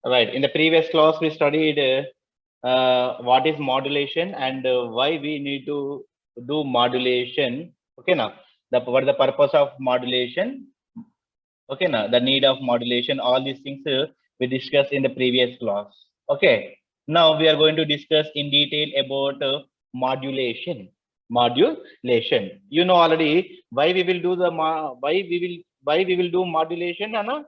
Right. In the previous class, we studied what is modulation and why we need to do modulation. Okay, now what is the purpose of modulation? Okay, now the need of modulation. All these things we discussed in the previous class. Okay. Now we are going to discuss in detail about modulation. Modulation. You know already why we will do the why we will do modulation, Anna?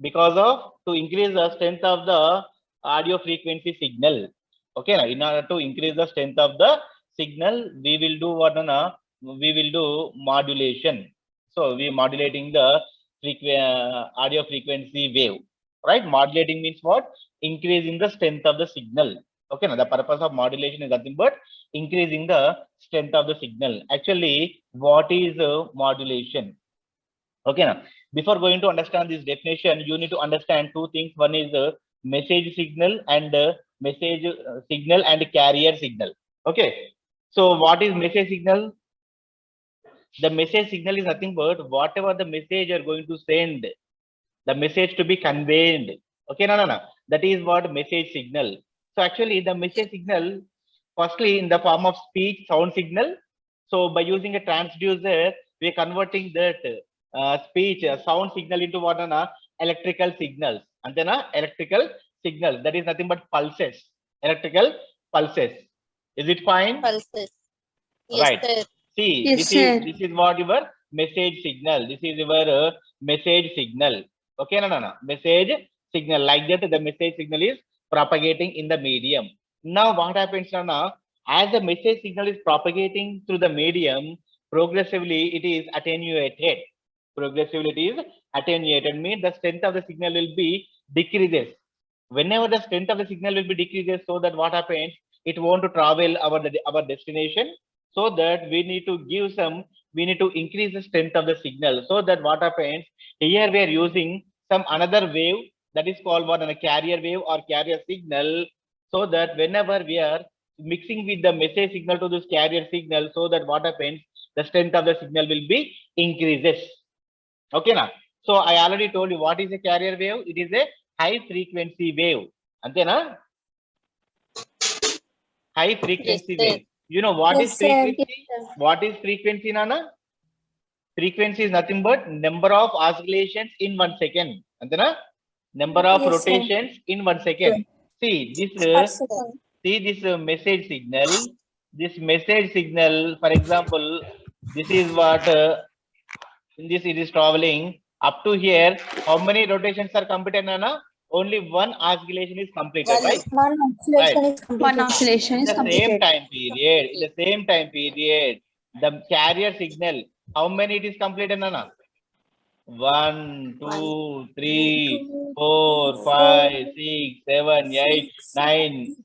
Because of to increase the strength of the audio frequency signal. Okay, now in order to increase the strength of the signal, we will do what, Anna? We will do modulation. So we modulating the audio frequency wave, right? Modulating means what? Increasing the strength of the signal. Okay, now the purpose of modulation is nothing but increasing the strength of the signal. Actually, what is modulation? Okay, now before going to understand this definition, you need to understand two things. One is message signal and message signal and carrier signal. Okay, so what is message signal? The message signal is nothing but whatever the message you're going to send, the message to be conveyed. Okay, no. That is what message signal. So actually, the message signal, firstly, in the form of speech sound signal. So by using a transducer, we are converting that speech sound signal into what, electrical signals. And then electrical signal, that is nothing but pulses. Electrical pulses. Is it fine? Pulses. Yes, Right. sir. See, Yes, sir. this is what your message signal. This is your message signal. Okay, no. Message signal, like that. The message signal is propagating in the medium. Now, what happens now? As the message signal is propagating through the medium, progressively it is attenuated. Progressively it is attenuated. Means the strength of the signal will be decreases. Whenever the strength of the signal will be decreases, so that what happens? It won't to travel our destination. So that we need to give some, we need to increase the strength of the signal. So that what happens? Here we are using some another wave that is called what, a carrier wave or carrier signal. So that whenever we are mixing with the message signal to this carrier signal, so that what happens? The strength of the signal will be increases. Okay, now. So I already told you what is a carrier wave. It is a high frequency wave. Antena? High frequency Yes, sir. wave. You know what is Yes, sir. frequency? What is frequency, Nana? Frequency is nothing but number of oscillations in 1 second. Antena? Number of Yes, sir. rotations in 1 second. See this. Per second. See this message signal. This message signal, for example, this is what in this it is traveling up to here. How many rotations are completed, Nana? Only one oscillation is completed, right? One oscillation is completed. One oscillation In is the completed. same time period, the carrier signal, how many it is completed, Nana? 1, 2, 3, 4, 5, 6, 7, 8, 9,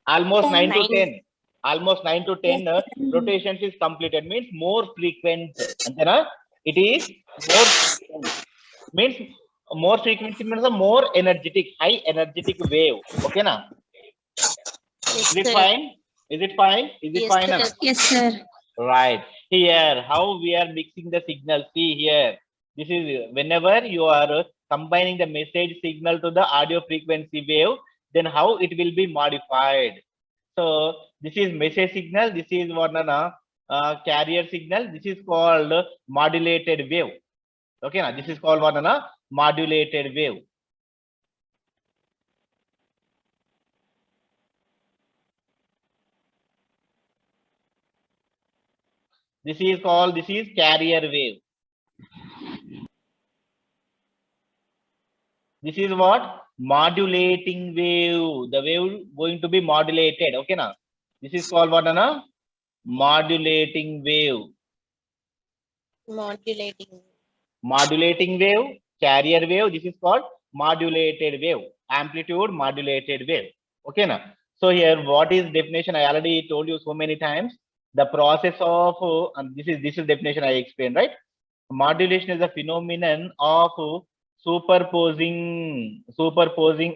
almost 9 to 10. Almost 9 to 10 rotations is completed, means more frequent. And then it is more frequent. Means more frequency means a more energetic, high energetic wave. Okay, na? Yes, Is it sir. fine? Is it fine? Is it Yes, fine? sir. Anna? Yes, sir. Right. Here, how we are mixing the signal. See here. This is whenever you are combining the message signal to the audio frequency wave, then how it will be modified. So this is message signal. This is what, Nana? Carrier signal. This is called modulated wave. Okay, na? This is called what, Nana? Modulated wave. This is carrier wave. This is what? Modulating wave. The wave going to be modulated. Okay, now. This is called what, Anna? Modulating wave. Modulating. Modulating wave, carrier wave. This is called modulated wave. Amplitude modulated wave. Okay, now. So here, what is definition? I already told you so many times. The process of this is definition I explained, right? Modulation is a phenomenon of superposing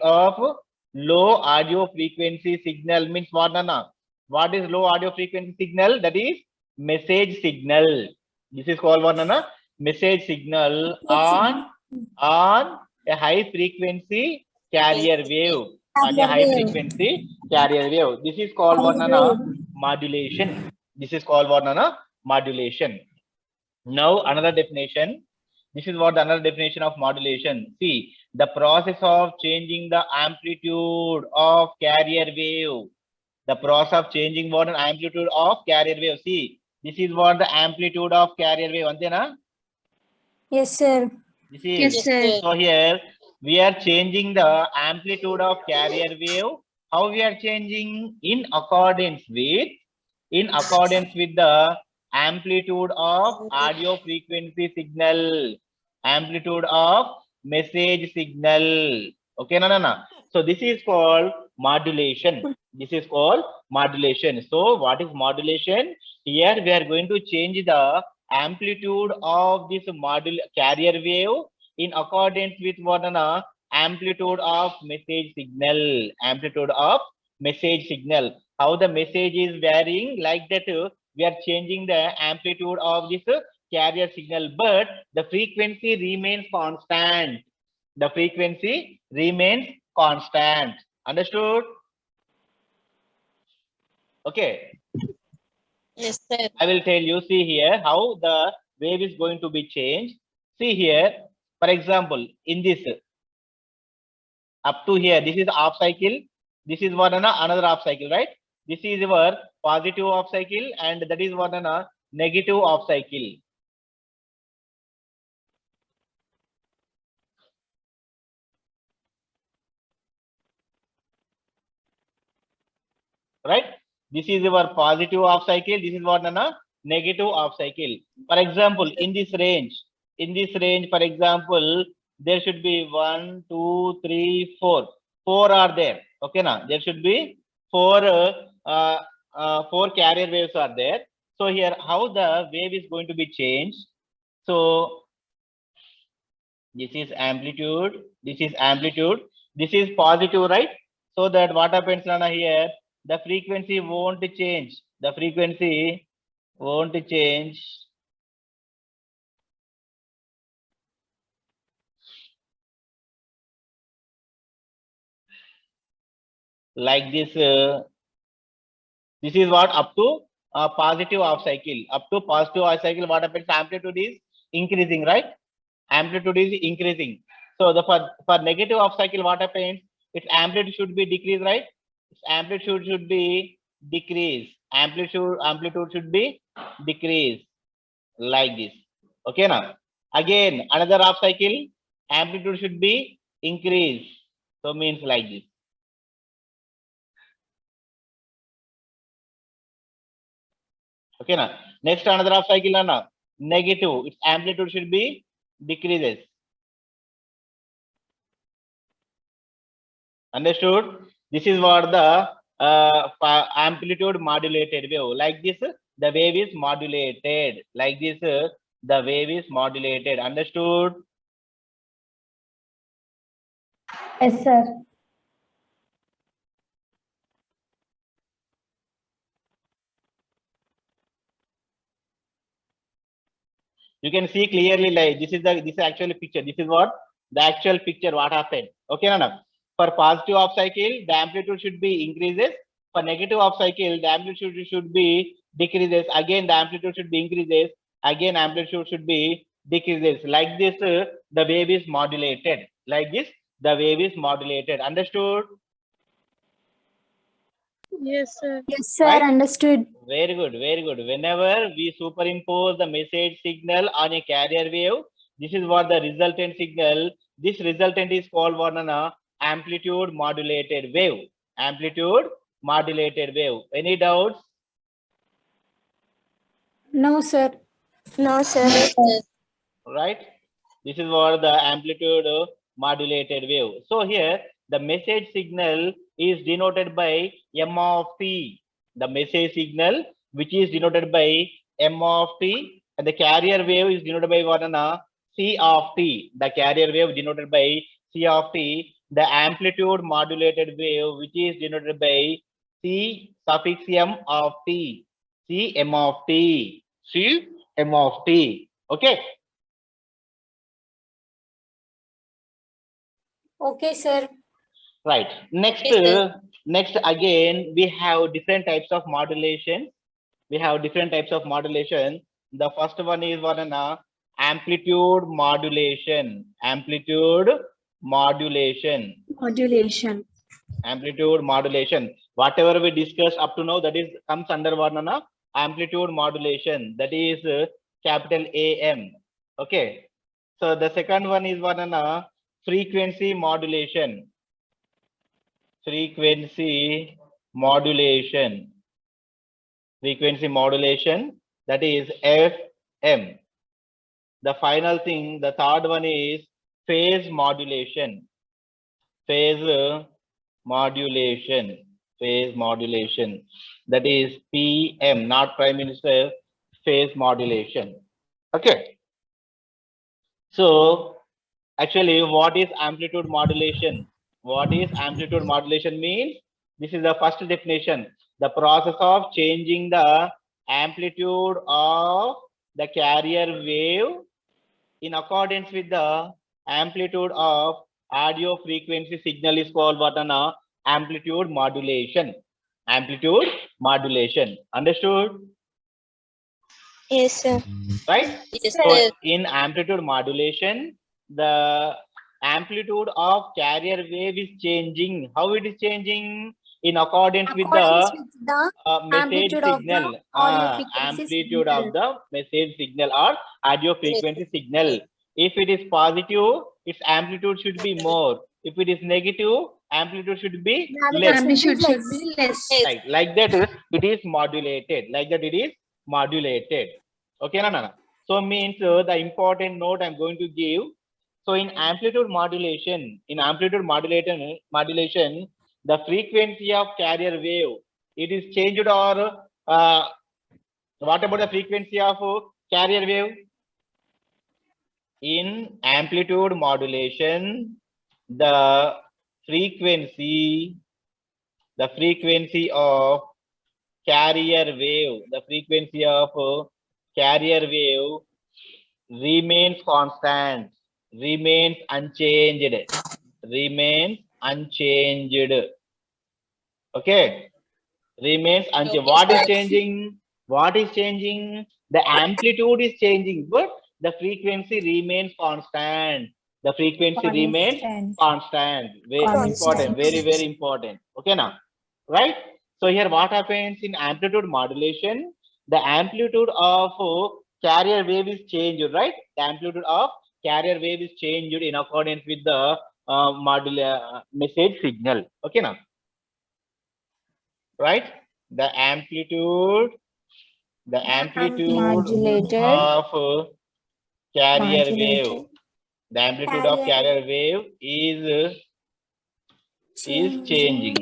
of low audio frequency signal. Means what, Nana? What is low audio frequency signal? That is message signal. This is called what, Nana? Message signal on a high frequency carrier wave on a high frequency carrier wave. This is called what, Nana? Modulation. This is called what, Nana? Modulation. Now another definition. This is what another definition of modulation. See, the process of changing the amplitude of carrier wave. The process of changing what an amplitude of carrier wave. See, this is what the amplitude of carrier wave. Antena? Yes, sir. This is, Yes, sir. so here we are changing the amplitude of carrier wave. How we are changing? In accordance with the amplitude of audio frequency signal, amplitude of message signal. Okay, no. So this is called modulation. This is called modulation. So what is modulation? Here we are going to change the amplitude of this carrier wave in accordance with what, an amplitude of message signal. Amplitude of message signal. How the message is varying, like that we are changing the amplitude of this carrier signal, but the frequency remains constant. The frequency remains constant. Understood? Okay. Yes, sir. I will tell you, see here how the wave is going to be changed. See here, for example, in this up to here, this is half cycle. This is what, another half cycle, right? This is your positive half cycle, and that is what, negative half cycle. Right? This is your positive half cycle. This is what, negative half cycle. For example, in this range, for example, there should be 1, 2, 3, 4. 4 are there. Okay, now there should be 4 carrier waves are there. So here, how the wave is going to be changed? So this is amplitude. This is amplitude. This is positive, right? So that what happens, Lana, here? The frequency won't change. The frequency won't change. Like this. This is what up to positive half cycle. Up to positive half cycle, what happens? Amplitude is increasing, right? Amplitude is increasing. So the for negative half cycle, what happens? Its amplitude should be decreased, right? Its amplitude should be decreased. Amplitude should be decreased like this. Okay, now again another half cycle, amplitude should be increased. So means like this. Okay, now next another half cycle, na negative. Its amplitude should be decreases. Understood? This is what the amplitude modulated wave. Like this, the wave is modulated. Like this, the wave is modulated. Understood? Yes, sir. You can see clearly, like this is actually picture. This is what the actual picture what happened. Okay, Nana. For positive half cycle, the amplitude should be increases. For negative half cycle, the amplitude should be decreases. Again, the amplitude should be increases. Again, amplitude should be decreases. Like this, the wave is modulated. Like this, the wave is modulated. Understood? Yes, sir. Yes, sir. Right? Understood. Very good, very good. Whenever we superimpose the message signal on a carrier wave, this is what the resultant signal. This resultant is called what, an amplitude modulated wave. Amplitude modulated wave. Any doubts? No, sir. No, sir. Right? This is what the amplitude modulated wave. So here the message signal is denoted by M of t. The message signal which is denoted by M of t, and the carrier wave is denoted by what, C of t. The carrier wave denoted by C of t. The amplitude modulated wave which is denoted by C suffix M of t. C M of t. C M of t. Okay. Okay, sir. Right. Next, Yes, sir. next again, we have different types of modulation. We have different types of modulation. The first one is what an amplitude modulation. Amplitude modulation. Modulation. Amplitude modulation. Whatever we discussed up to now, that is comes under one amplitude modulation. That is capital AM. Okay. So the second one is what an frequency modulation. Frequency modulation. Frequency modulation. That is FM. The final thing, the third one is phase modulation. Phase modulation. Phase modulation. That is PM, not Prime Minister. Phase modulation. Okay. So actually, what is amplitude modulation? What is amplitude modulation means? This is the first definition. The process of changing the amplitude of the carrier wave in accordance with the amplitude of audio frequency signal is called what an amplitude modulation. Amplitude modulation. Understood? Yes, sir. Right? Yes, So sir. in amplitude modulation, the amplitude of carrier wave is changing. How it is changing? In accordance with Accordance the with the message amplitude of the signal. audio frequency Amplitude of signal. the message signal or audio frequency signal. If it is positive, its amplitude should be more. If it is negative, amplitude should be less. Amplitude should be less. Yes. Right, like that it is modulated. Like that it is modulated. Okay, no. So means the important note I'm going to give. So in amplitude modulation, modulation, the frequency of carrier wave, it is changed or what about the frequency of carrier wave? In amplitude modulation, the frequency of carrier wave, the frequency of carrier wave remains constant, remains unchanged, okay, remains unchanged. Okay, What is sir. changing? What is changing? The amplitude is changing, but the frequency remains constant. The frequency remains constant. Very important, very, very important. Okay, now, right? So here what happens in amplitude modulation? The amplitude of carrier wave is changed, right? The amplitude of carrier wave is changed in accordance with the message signal. Okay, now, right? The amplitude Modulated. of carrier wave. Modulated. The amplitude of carrier wave is changing.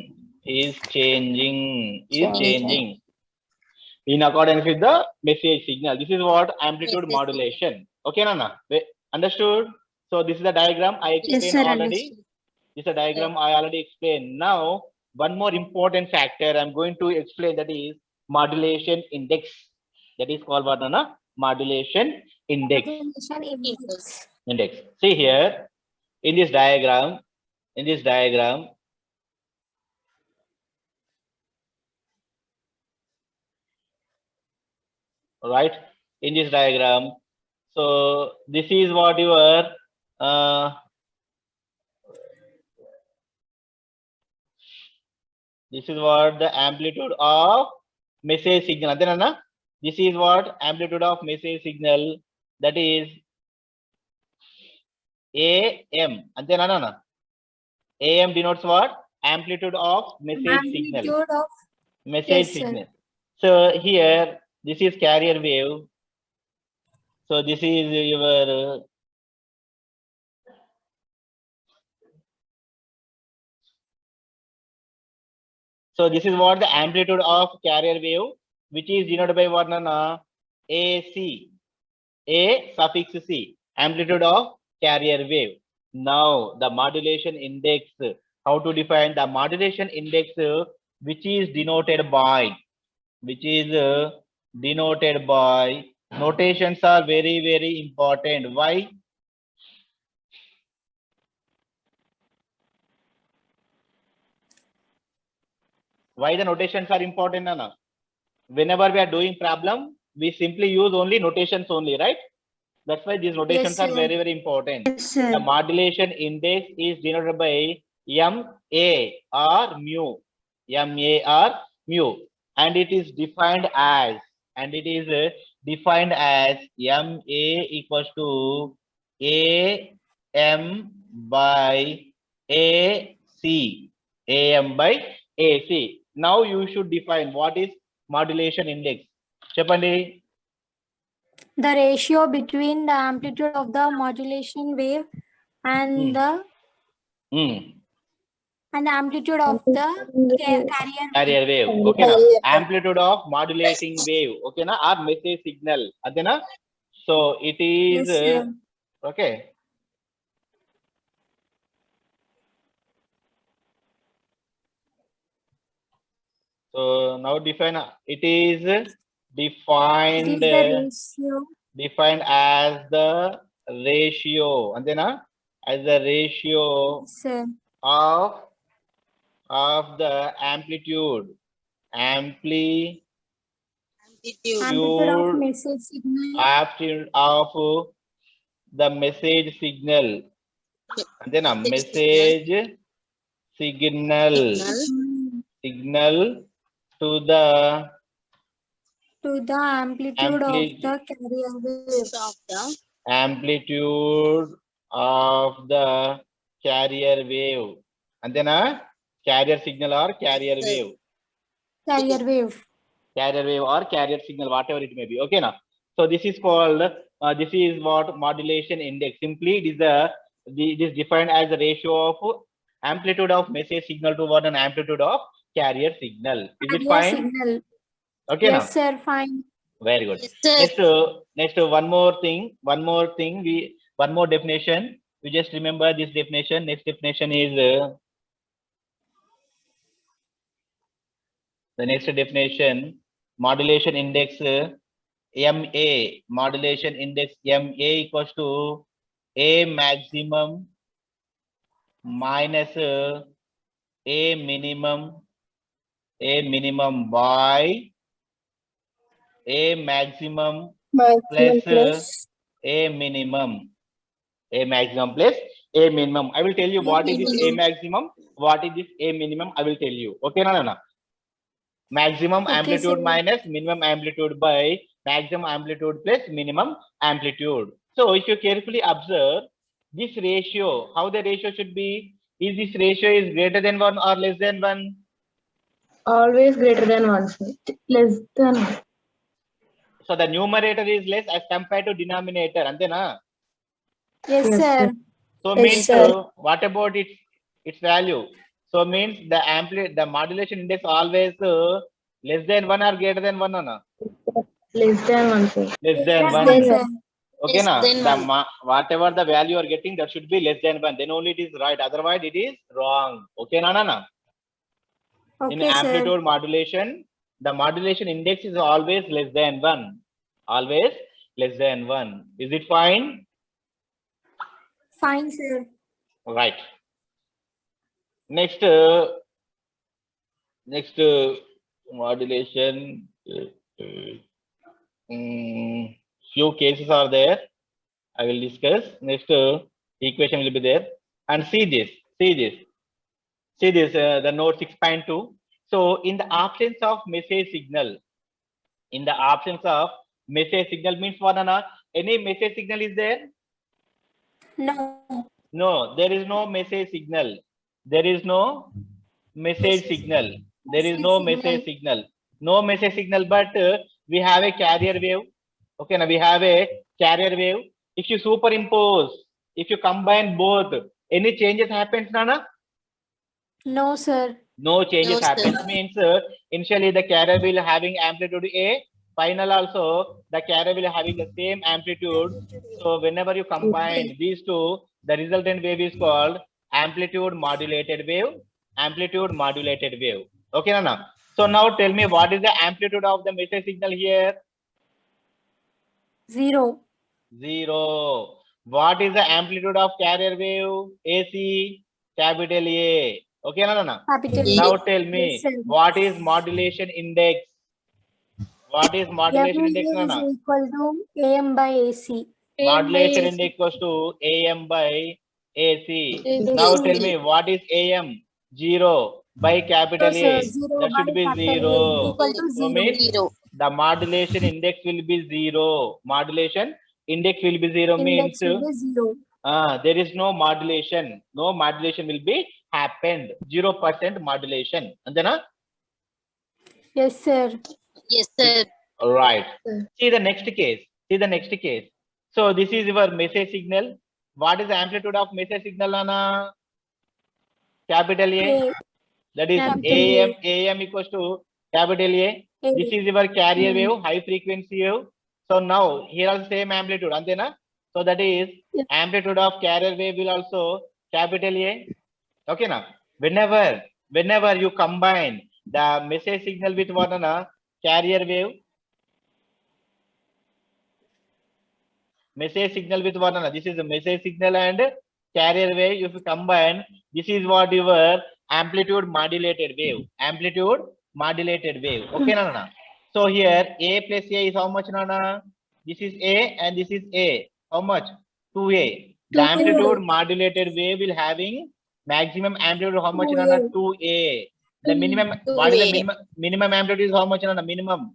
In accordance with the message signal. This is what amplitude Yes, modulation. Okay, Nana? Understood? So this is the diagram I explained already. This is a diagram I already explained. Now, one more important factor I'm going to explain, that is modulation index. That is called what, Nana? Modulation index. Index. See here in this diagram. Right, in this diagram, so this is what your this is what the amplitude of message signal. Antenna, this is what amplitude of message signal, that is AM. Antenna, AM denotes what? Amplitude of message signal. Message signal. So here this is carrier wave. So this is your so this is what the amplitude of carrier wave, which is denoted by what, Nana? AC. A suffix C. Amplitude of carrier wave. Now the modulation index. How to define the modulation index, which is denoted by notations are very, very important. Why? Why the notations are important, Nana? Whenever we are doing problem, we simply use only notations only, right? That's why these notations Yes, are sir. very, very important. Yes, sir. The modulation index is denoted by MA or mu. MA or mu. And it is defined as, MA equals to AM by AC. AM by AC. Now you should define what is modulation index. Chepandi. The ratio between the amplitude of the modulation wave and the amplitude of the carrier Carrier wave. Okay, na? Amplitude of modulating wave. Okay, na? Or message signal. Ade na? So it is Yes, sir. okay. So now define. It is defined. It is the ratio. Defined as the ratio. Ade na? As the ratio Yes, sir. of the amplitude. Amplitude Amplitude of message signal. amplitude of the message signal. And then a message signal to the amplitude of the carrier wave. Amplitude of the carrier wave. And then a carrier signal or carrier wave. Carrier wave. Carrier wave or carrier signal, whatever it may be. Okay, now. So this is called, this is what modulation index. Simply, it is defined as the ratio of amplitude of message signal to what an amplitude of carrier signal. Is it fine? Signal. Okay, yes, now. sir. Fine. Very good. Next, one more thing. One more definition. We just remember this definition. Next definition is the next definition. Modulation index MA. Modulation index MA equals to A maximum minus A minimum by A maximum plus A minimum. A maximum plus A minimum. I will tell you what is this A maximum, what is this A minimum. I will tell you. Okay, no. Maximum amplitude minus minimum amplitude by maximum amplitude plus minimum amplitude. So if you carefully observe this ratio, how the ratio should be, is this ratio is greater than 1 or less than 1? Always greater than 1. Less than 1. So the numerator is less as compared to denominator. Antena? Yes, sir. So Yes, means sir. what about its value? So means the modulation index always less than 1 or greater than 1 or no? Less than 1, sir. Less than 1. Sir. Okay, na? Whatever the value you are getting, that should be less than 1. Then only it is right. Otherwise, it is wrong. Okay, na? In amplitude modulation, the modulation index is always less than 1. Always less than 1. Is it fine? Fine, sir. Right. Next, modulation. Few cases are there. I will discuss. Next equation will be there. And see this. The note 6.2. So in the absence of message signal, means what, Anna? Any message signal is there? No. No, there is no message signal. There is no message signal. No message signal, but we have a carrier wave. Okay, now we have a carrier wave. If you superimpose, if you combine both, any changes happens, Nana? No, sir. No changes happens. Means initially the carrier will having amplitude A. Final also the carrier will having the same amplitude. So whenever you combine these two, the resultant wave is called amplitude modulated wave. Okay, Nana? So now tell me, what is the amplitude of the message signal here? 0. 0. What is the amplitude of carrier wave? AC, capital A. Okay, Nana? Capital Now A. tell me, Yes, sir. what is modulation index? What is modulation index, MA is Nana? equal to AM by AC. Modulation index equals to AM by AC. Now tell me, what is AM? 0 by capital So, sir, A. 0 That by should be capital A 0. equal to So 0. means the modulation index will be 0. Modulation index will be 0 means Index will be 0. there is no modulation. No modulation will be happened. 0% modulation. Andena? Yes, sir. Yes, sir. All right. Sir. See the next case. See the next case. So this is your message signal. What is the amplitude of message signal, Anna? Capital A. A. That is Capital AM. A. AM equals to capital A. A. This is your carrier wave, high frequency wave. So now here are the same amplitude. Antena? So that is Yeah. amplitude of carrier wave will also capital A. Okay, now whenever you combine the message signal with one another carrier wave, message signal with one another. This is the message signal and carrier wave. If you combine, this is what your amplitude modulated wave. Amplitude modulated wave. Okay, Nana. So here A plus A is how much, Nana? This is A and this is A. How much? 2A. The 2A. amplitude modulated wave will having maximum amplitude how much, Nana? 2A. The minimum, what is the 2A. minimum amplitude is how much, Nana? Minimum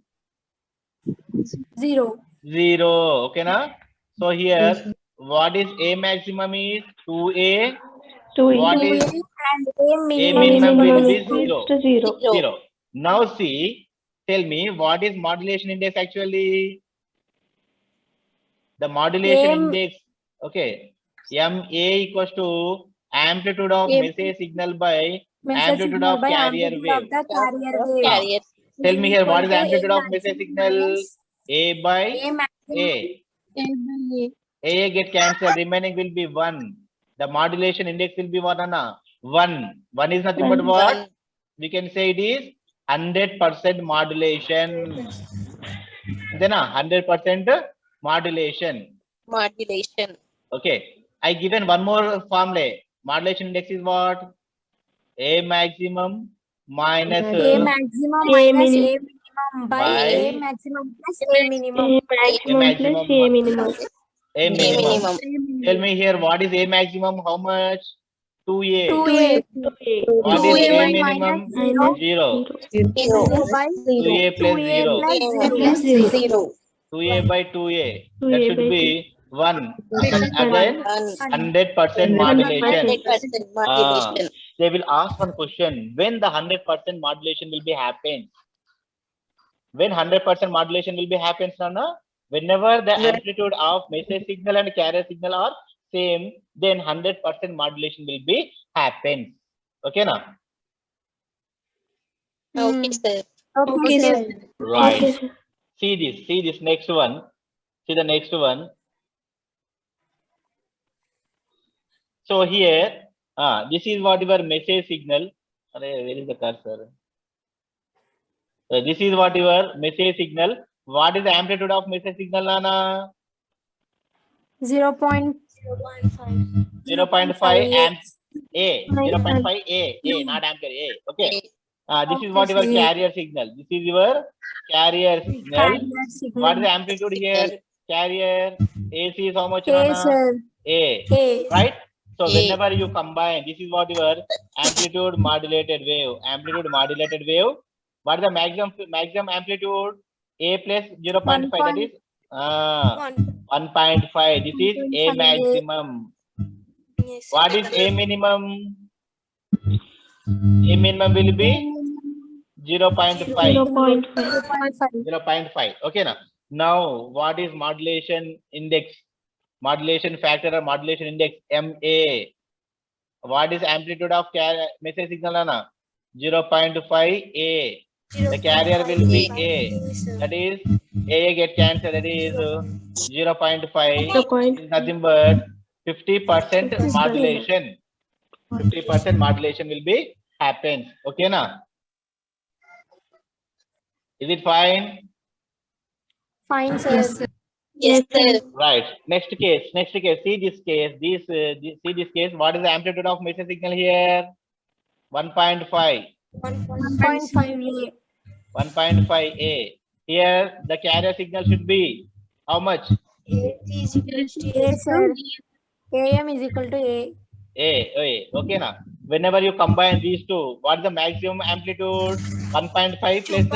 0. 0. Okay, na? So Yes, here, sir. what is A maximum is 2A. 2A. What 2A is and A A minimum, minimum will is be equal 0. 0. 0. Now see, tell me what is modulation index actually? The modulation AM index, okay. MA equals to amplitude of A- message signal by message amplitude signal of by carrier amplitude wave. of the carrier Of wave. carrier. Tell is me here, equal what is the to amplitude A of message maximum signal? minus A by A maximum. A. A. A get cancelled, remaining will be 1. The modulation index will be what, Anna? 1. 1 is nothing but One. what? 1. We can say it is 100% modulation. Then 100% modulation. Modulation. Okay. I given one more formula. Modulation index is what? A maximum minus A maximum A minus minimum. A minimum by By A maximum plus A minimum. A maximum plus A minimum. A A minimum. minimum. Tell me here, what is A maximum? How much? 2A. 2A. 2A. What is 2A A minus minimum? 0. 0. 0. 0 by 2A plus 2A 0. plus 0. Plus 0. 0. 2A by 2A. That 2A should by be 1. One. Again, 1. 100% modulation. 100% modulation. They will ask one question. When the 100% modulation will be happen? When 100% modulation will be happen, Nana? Whenever the amplitude of message signal and carrier signal are same, then 100% modulation will be happen. Okay, na? Okay, sir. Okay, sir. Right. Okay, sir. See this next one. See the next one. So here, this is what your message signal. Where is the cursor? So this is what your message signal. What is the amplitude of message signal, Nana? 0.5 0.5 amp A. Five 0.5 A, not ampere A. Okay. This is Okay, what your sir. carrier signal. This is your carrier signal. carrier signal. What is the amplitude here? Carrier AC is how much, A, Nana? sir. A. A. Right? So A. whenever you combine, this is what your amplitude modulated wave. Amplitude modulated wave. What is the maximum amplitude? A plus 0.5. That is 1.5. This is A 1.5. maximum. Yes, What is A minimum? A minimum will be 0.5. 0.5. 0.5. Okay, now what is modulation index? Modulation factor or modulation index? MA. What is amplitude of message signal, Nana? 0.5 A. The carrier will be A. That is A get cancelled. That is 0.5. 0.5. Is nothing but 50% 50%. modulation. 50% modulation will be happens. Okay, na? Is it fine? Fine, sir. Yes, sir. Right. Next case. Next case. See this case. See this case. What is the amplitude of message signal here? 1.5. 1.5A. 1.5A. Here the carrier signal should be how much? A, sir. AM is equal to A. A. Okay, now. Whenever you combine these two, what is the maximum amplitude? 1.5 plus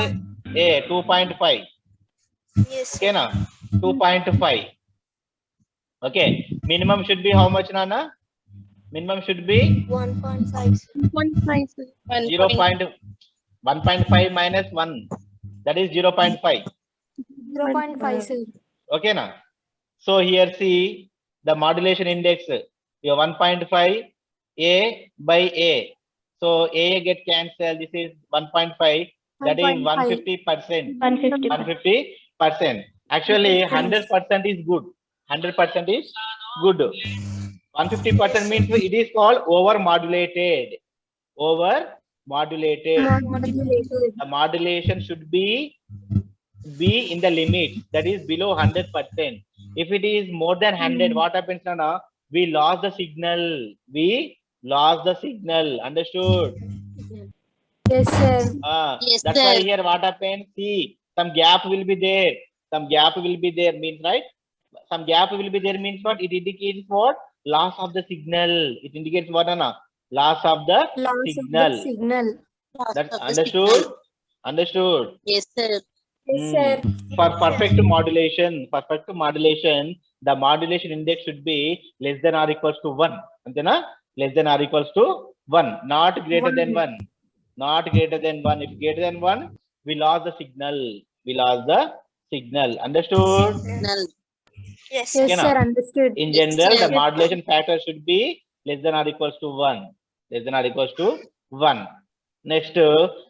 A, 2.5. Yes, Okay, now. 2.5. Okay. Minimum should be how much, Nana? Minimum should be 1.5. 0. 1.5 minus 1. That is 0.5. 0.5, sir. Okay, now. So here see the modulation index. Your 1.5 A by A. So A get cancelled. This is 1.5. That is 1.5. 150%. 150. 150%. Actually, 100% is good. 100% is good. 150% means it is called over modulated. Over modulated. Modulated. The modulation should be in the limit, that is below 100%. If it is more than 100, what happens now? We lost the signal. We lost the signal. Understood? Yes, sir. Yes, That's why sir. here what happens? See, some gap will be there. Some gap will be there means, right? Some gap will be there means what? It indicates what? Loss of the signal. It indicates what, Anna? Loss of the Loss of the signal. signal. That's Of the understood? signal. Understood? Yes, sir. Yes, sir. For perfect modulation, the modulation index should be less than or equals to 1. Antena? Less than or equals to 1, not greater than 1. Not greater than 1. If greater than 1, we lost the signal. We lost the signal. Understood? Null. Yes, Okay, sir. now. Understood. In Yes, general, the sir. modulation factor should be less than or equals to 1. Less than or equals to 1. Next,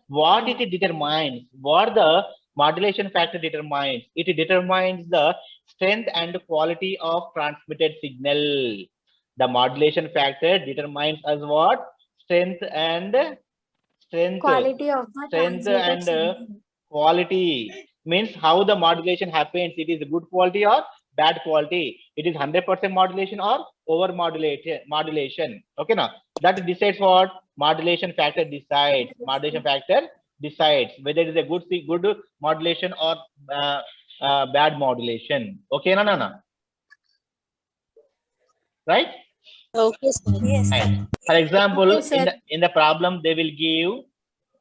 what it determines? What the modulation factor determines? It determines the strength and quality of transmitted signal. The modulation factor determines as what? Strength and strength. Quality of the Strength transmitted and signal. quality means how the modulation happens. It is good quality or bad quality. It is 100% modulation or over modulation. Okay, now that decides what modulation factor decides. Modulation factor decides whether it is a good modulation or bad modulation. Okay, no. Right? Okay, sir. Yes. Right. For example, Okay, sir. in the problem, they will give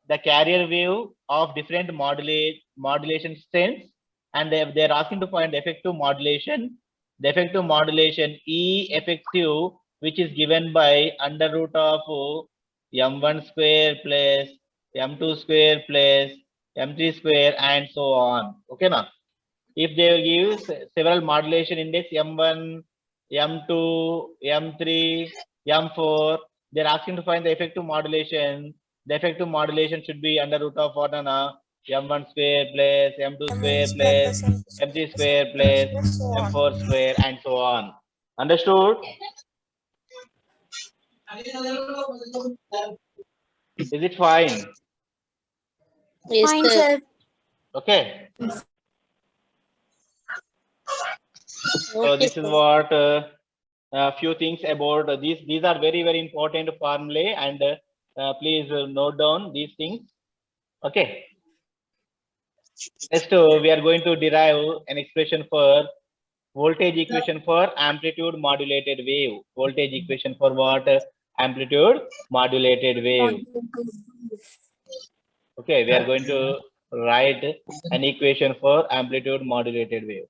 the carrier wave of different modulation strengths, and they're asking to find effective modulation. The effective modulation E effective, which is given by under root of m1 square plus m2 square plus m3 square and so on. Okay, now if they will give several modulation index m1, m2, m3, m4, they're asking to find the effective modulation. The effective modulation should be under root of what, m1 square plus m2 square plus m3 square plus m4 square and so on. Understood? Is it fine? Yes, Fine, sir. sir. Okay. So Okay, this is sir. what a few things about these. These are very, very important formulae, and please note down these things. Okay. Next, we are going to derive an expression for voltage equation for amplitude modulated wave. Voltage equation for what? Amplitude modulated wave. Okay, we are going to write an equation for amplitude modulated wave.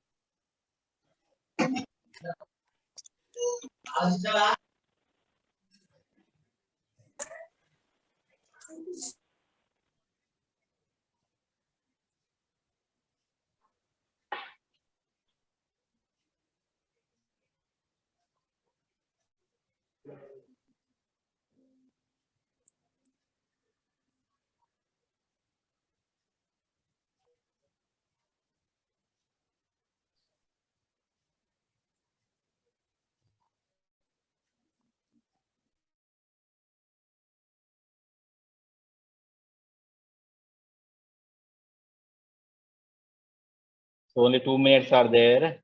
So only 2 minutes are there.